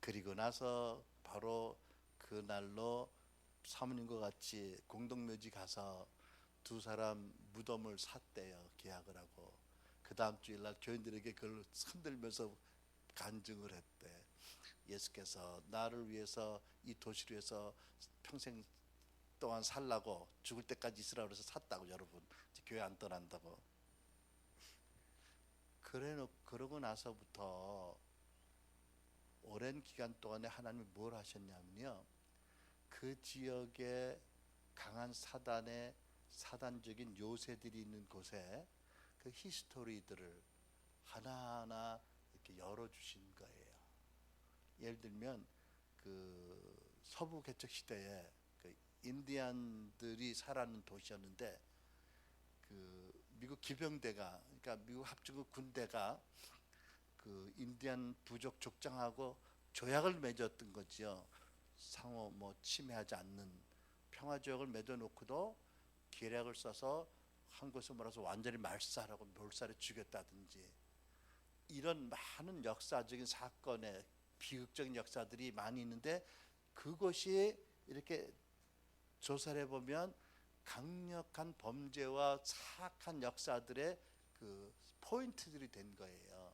그리고 나서 바로 그날로 사모님과 같이 공동묘지 가서 두 사람 무덤을 샀대요. 계약을 하고 그 다음 주일날 교인들에게 그걸 흔들면서 간증을 했대. 예수께서 나를 위해서 이 도시를 위해서 평생 동안 살라고 죽을 때까지 있으라고 해서 샀다고. 여러분 교회 안 떠난다고. 그러고 나서부터 오랜 기간 동안에 하나님이 뭘 하셨냐면요, 그 지역에 강한 사단적인 요새들이 있는 곳에 그 히스토리들을 하나하나 이렇게 열어주신 거예요. 예를 들면 그 서부 개척 시대에 그 인디안들이 살아있는 도시였는데 그 미국 기병대가, 그러니까 미국 합중국 군대가 그 인디안 부족 족장하고 조약을 맺었던 거지요. 상호 뭐 침해하지 않는 평화조약을 맺어놓고도 계략을 써서 한 곳을 몰아서 완전히 말살하고 몰살해 죽였다든지 이런 많은 역사적인 사건에 비극적인 역사들이 많이 있는데 그것이 이렇게 조사를 해보면 강력한 범죄와 사악한 역사들의 그 포인트들이 된 거예요.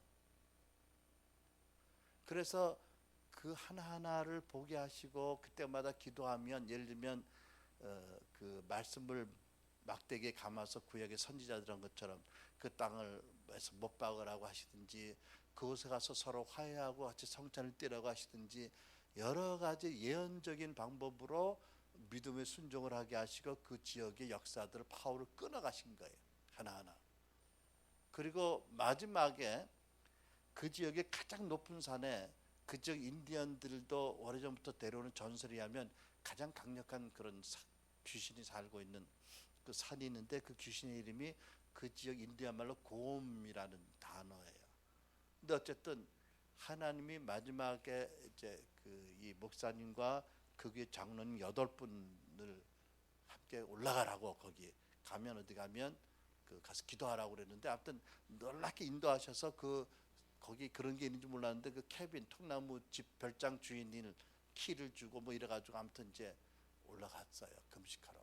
그래서 그 하나하나를 보게 하시고 그때마다 기도하면, 예를 들면 그 말씀을 막대기에 감아서 구약의 선지자들 한 것처럼 그 땅을 못 박으라고 하시든지, 그곳에 가서 서로 화해하고 같이 성찬을 띠라고 하시든지, 여러 가지 예언적인 방법으로 믿음의 순종을 하게 하시고 그 지역의 역사들을, 파워를 끊어가신 거예요, 하나하나. 그리고 마지막에 그 지역의 가장 높은 산에 그 지역 인디언들도 오래전부터 데려오는 전설에 하면 가장 강력한 그런 귀신이 살고 있는 그 산이 있는데, 그 귀신의 이름이 그 지역 인디언 말로 고음이라는 단어예요. 근데 어쨌든 하나님이 마지막에 이제 그 이 목사님과 거기 장로님 8분을 함께 올라가라고, 거기 가면 어디 가면 그 가서 기도하라고 그랬는데, 아무튼 놀랍게 인도하셔서 그 거기 그런 게 있는지 몰랐는데 그 케빈 통나무 집 별장 주인을 키를 주고 뭐 이래가지고 아무튼 이제 올라갔어요, 금식하러.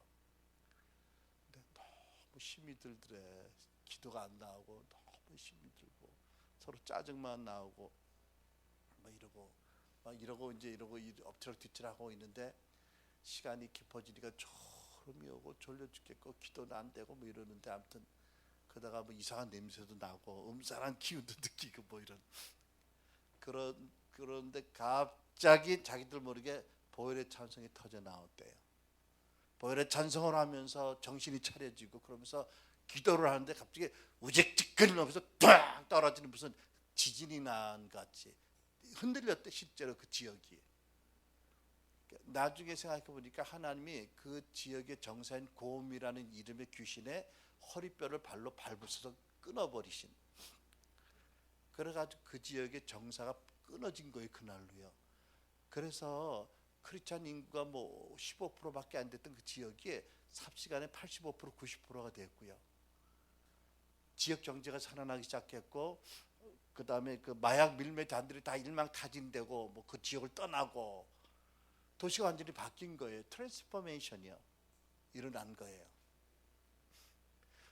근데 너무 힘이 들더래. 기도가 안 나오고 너무 힘이 들고 서로 짜증만 나오고 막 이러고 이제 이러고 엎치락뒤치락하고 있는데, 시간이 깊어지니까 졸음이 오고 졸려 죽겠고 기도는 안 되고 뭐 이러는데, 아무튼 그러다가 뭐 이상한 냄새도 나고 음산한 기운도 느끼고 뭐 이런 그런데 갑자기 자기들 모르게 보혈의 찬송이 터져 나왔대요. 보혈의 찬송을 하면서 정신이 차려지고 그러면서 기도를 하는데 갑자기 우직직거리면서 팍 떨어지는 무슨 지진이 난 같이 흔들렸대, 실제로 그 지역이. 나중에 생각해 보니까 하나님이 그 지역의 정사인 고음이라는 이름의 귀신의 허리뼈를 발로 밟으셔서 끊어버리신, 그래가지고 그 지역의 정사가 끊어진 거예요, 그날로요. 그래서 크리스찬 인구가 뭐 15%밖에 안 됐던 그 지역이 삽시간에 85% 90%가 됐고요. 지역 경제가 살아나기 시작했고, 그 다음에 그 마약 밀매단들이 다 일망타진되고 뭐 그 지역을 떠나고 도시가 완전히 바뀐 거예요. 트랜스포메이션이요, 일어난 거예요.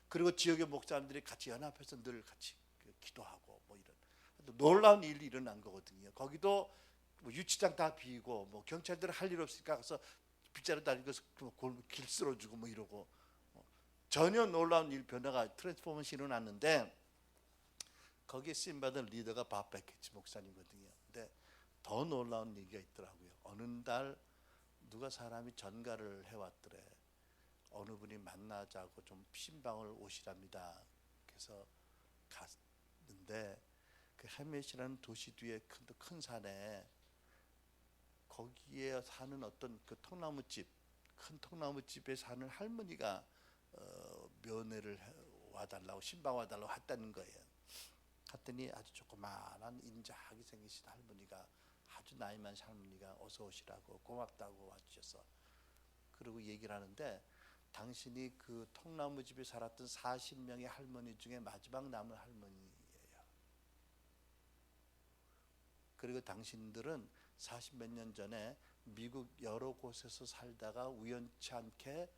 그리고 지역의 목사님들이 같이 연합해서 늘 같이 기도하고 뭐 이런 놀라운 일이 일어난 거거든요. 거기도 뭐 유치장 다 비고 뭐 경찰들 할 일 없으니까 가서 빗자루 다니고 길 쓸어주고 뭐 이러고, 전혀 놀라운 일 변화가 트랜스포메이션이 일어났는데, 거기에 쓰임받은 리더가 밥 베케츠 목사님이거든요. 근데 더 놀라운 얘기가 있더라고요. 어느 날 누가 사람이 전가를 해왔더래. 어느 분이 만나자고 좀 신방을 오시랍니다. 그래서 갔는데 그 헤메시라는 도시 뒤에 큰 산에, 거기에 사는 어떤 그 통나무집, 큰 통나무집에 사는 할머니가 면회를 와달라고, 신방 와달라고 했다는 거예요. 갔더니 아주 조그마한 인자하게 생기신 할머니가, 아주 나이 많으신 할머니가 어서 오시라고 고맙다고 와주셔서, 그리고 얘기를 하는데, 당신이 그 통나무집에 살았던 40명의 할머니 중에 마지막 남은 할머니예요. 그리고 당신들은 40몇 년 전에 미국 여러 곳에서 살다가 우연치 않게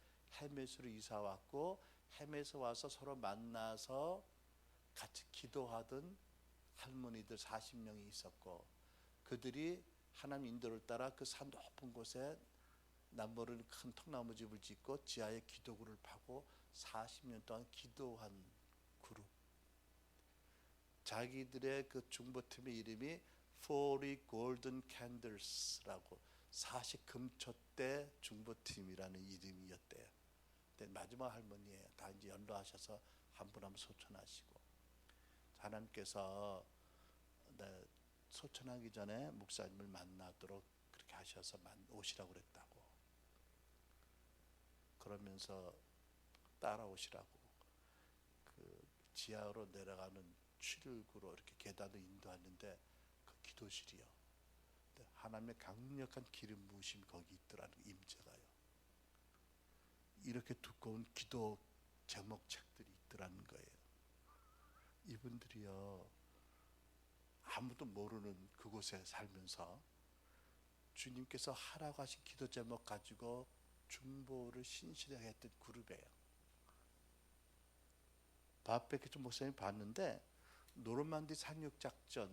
헤메스로 이사 왔고, 헤메스 와서 서로 만나서 같이 기도하던 할머니들 40명이 있었고, 그들이 하나님 인도를 따라 그 산 높은 곳에 남모르는 큰 통나무집을 짓고 지하에 기도구를 파고 40년 동안 기도한 그룹. 자기들의 그 중보팀의 이름이 40 Golden Candles라고, 40 금촛대 중보팀이라는 이름이었대요. 근데 마지막 할머니예요. 다 이제 연로하셔서 한 분 한 분 소천하시고, 하나님께서 소천하기 전에 목사님을 만나도록 그렇게 하셔서 오시라고 그랬다고. 그러면서 따라오시라고 그 지하로 내려가는 출구로 이렇게 계단을 인도하는데, 그 기도실이요. 하나님의 강력한 기름 부으심이 거기 있더라는 임재가요. 이렇게 두꺼운 기도 제목책들이 있더라는 거예요. 이분들이요, 아무도 모르는 그곳에 살면서 주님께서 하라고 하신 기도 제목 가지고 중보를 신실하게 했던 그룹이에요. 바베키츠 목사님 봤는데 노르만디 상륙작전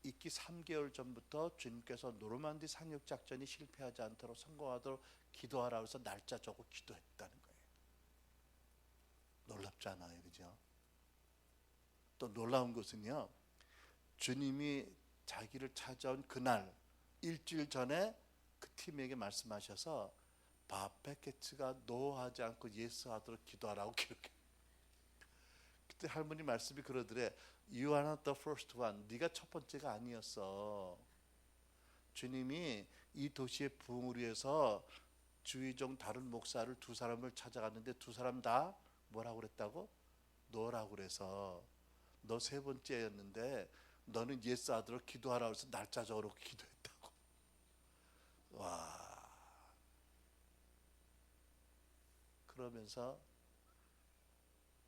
있기 3개월 전부터 주님께서 노르만디 상륙작전이 실패하지 않도록 성공하도록 기도하라고 해서 날짜 적고 기도했다는 거예요. 놀랍잖아요, 그죠? 또 놀라운 것은요, 주님이 자기를 찾아온 그날 일주일 전에 그 팀에게 말씀하셔서 바베케츠가 노하지 않고 예스하도록 기도하라고 기록해. 그때 할머니 말씀이 그러더래. You are not the first one. 네가 첫 번째가 아니었어. 주님이 이 도시의 부흥을 위해서 주의종 다른 목사를 두 사람을 찾아갔는데 두 사람 다 뭐라고 그랬다고? 너라고 그래서 너 세 번째였는데 너는 예스 하도록 기도하라고 해서 날짜적으로 기도했다고. 와. 그러면서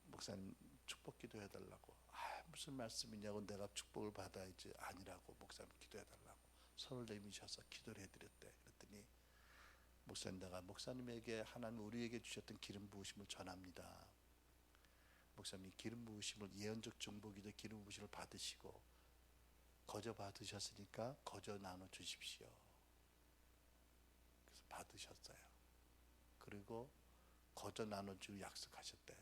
목사님 축복 기도해달라고. 무슨 말씀이냐고. 내가 축복을 받아야지. 아니라고. 목사님 기도해달라고 손을 내미셔서 기도를 해드렸대. 그랬더니 목사님, 내가 목사님에게 하나님 우리에게 주셨던 기름 부으심을 전합니다. 목사님 기름 부으심을 예언적 중보기도 기름 부으심을 받으시고 거저 받으셨으니까 거저 나눠 주십시오. 그래서 받으셨어요. 그리고 거저 나눠주기로 약속하셨대.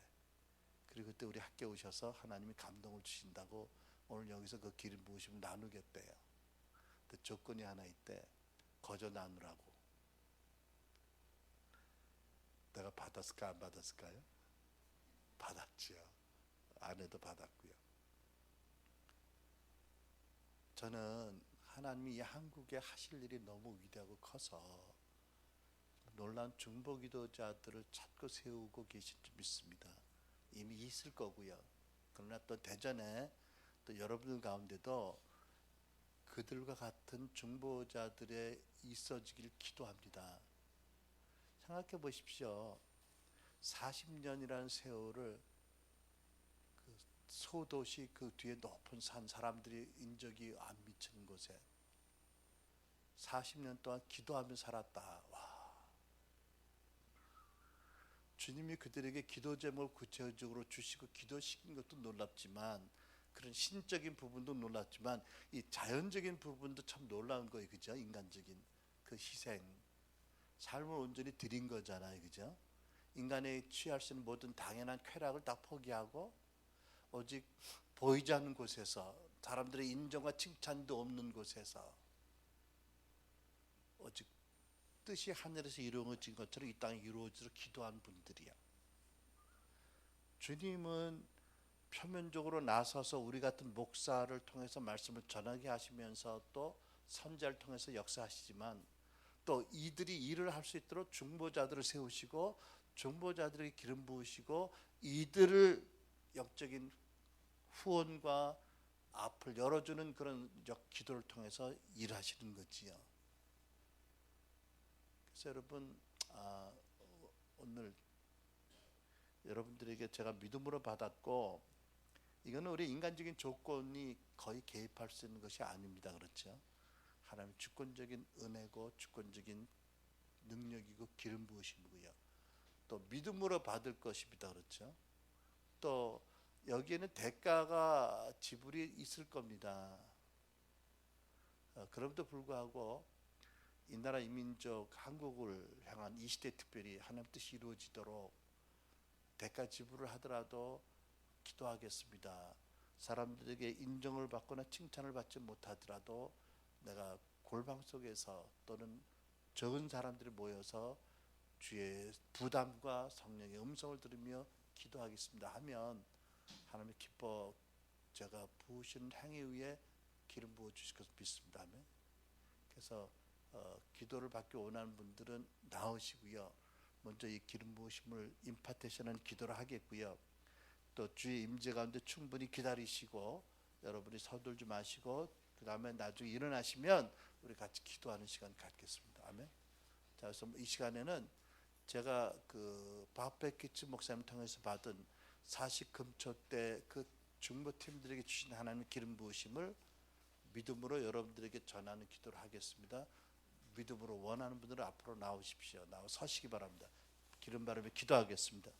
그리고 그때 우리 학교에 오셔서 하나님이 감동을 주신다고 오늘 여기서 그 기름 부으심을 나누겠대요. 근데 조건이 하나 있대. 거저 나누라고. 내가 받았을까 안 받았을까요? 받았지요. 아내도 받았고요. 저는 하나님이 이 한국에 하실 일이 너무 위대하고 커서 놀라운 중보기도자들을 찾고 세우고 계신 줄 믿습니다. 이미 있을 거고요. 그러나 또 대전에 또 여러분들 가운데도 그들과 같은 중보자들의 있어지길 기도합니다. 생각해 보십시오. 40년이라는 세월을 그 소도시 그 뒤에 높은 산, 사람들이 인적이 안 미치는 곳에 40년 동안 기도하며 살았다. 와. 주님이 그들에게 기도 제목을 구체적으로 주시고 기도시킨 것도 놀랍지만, 그런 신적인 부분도 놀랍지만 이 자연적인 부분도 참 놀라운 거예요. 그죠? 인간적인 그 희생, 삶을 온전히 드린 거잖아요. 그죠? 인간이 취할 수 있는 모든 당연한 쾌락을 다 포기하고 오직 보이지 않는 곳에서, 사람들의 인정과 칭찬도 없는 곳에서 오직 뜻이 하늘에서 이루어진 것처럼 이 땅에 이루어지도록 기도한 분들이야. 주님은 표면적으로 나서서 우리 같은 목사를 통해서 말씀을 전하게 하시면서 또 선지자를 통해서 역사하시지만, 또 이들이 일을 할 수 있도록 중보자들을 세우시고 중보자들에게 기름 부으시고 이들을 영적인 후원과 앞을 열어주는 그런 기도를 통해서 일하시는 거지요. 그래서 여러분, 오늘 여러분들에게 제가 믿음으로 받았고, 이거는 우리 인간적인 조건이 거의 개입할 수 있는 것이 아닙니다. 그렇죠? 하나님의 주권적인 은혜고 주권적인 능력이고 기름 부으심이고요. 또 믿음으로 받을 것입니다. 그렇죠? 또 여기에는 대가가 지불이 있을 겁니다. 그럼에도 불구하고 이 나라 이민족 한국을 향한 이 시대 특별히 하나님 뜻이 이루어지도록 대가 지불을 하더라도 기도하겠습니다. 사람들에게 인정을 받거나 칭찬을 받지 못하더라도 내가 골방 속에서 또는 적은 사람들이 모여서 주의 부담과 성령의 음성을 들으며 기도하겠습니다 하면 하나님의 기뻐 제가 부으시는 행위 위에 기름 부어 주실 것을 믿습니다. 그래서 기도를 받기 원하는 분들은 나오시고요. 먼저 이 기름 부으심을 임파테이션하는 기도를 하겠고요. 또 주의 임재 가운데 충분히 기다리시고 여러분이 서둘지 마시고 그 다음에 나중에 일어나시면 우리 같이 기도하는 시간 갖겠습니다. 아멘. 자, 그래서 이 시간에는 제가 그 바베키츠 목사님 통해서 받은 40금초 때 그 중보팀들에게 주신 하나님의 기름 부으심을 믿음으로 여러분들에게 전하는 기도를 하겠습니다. 믿음으로 원하는 분들은 앞으로 나오십시오. 나와 서시기 바랍니다. 기름 바르며 기도하겠습니다.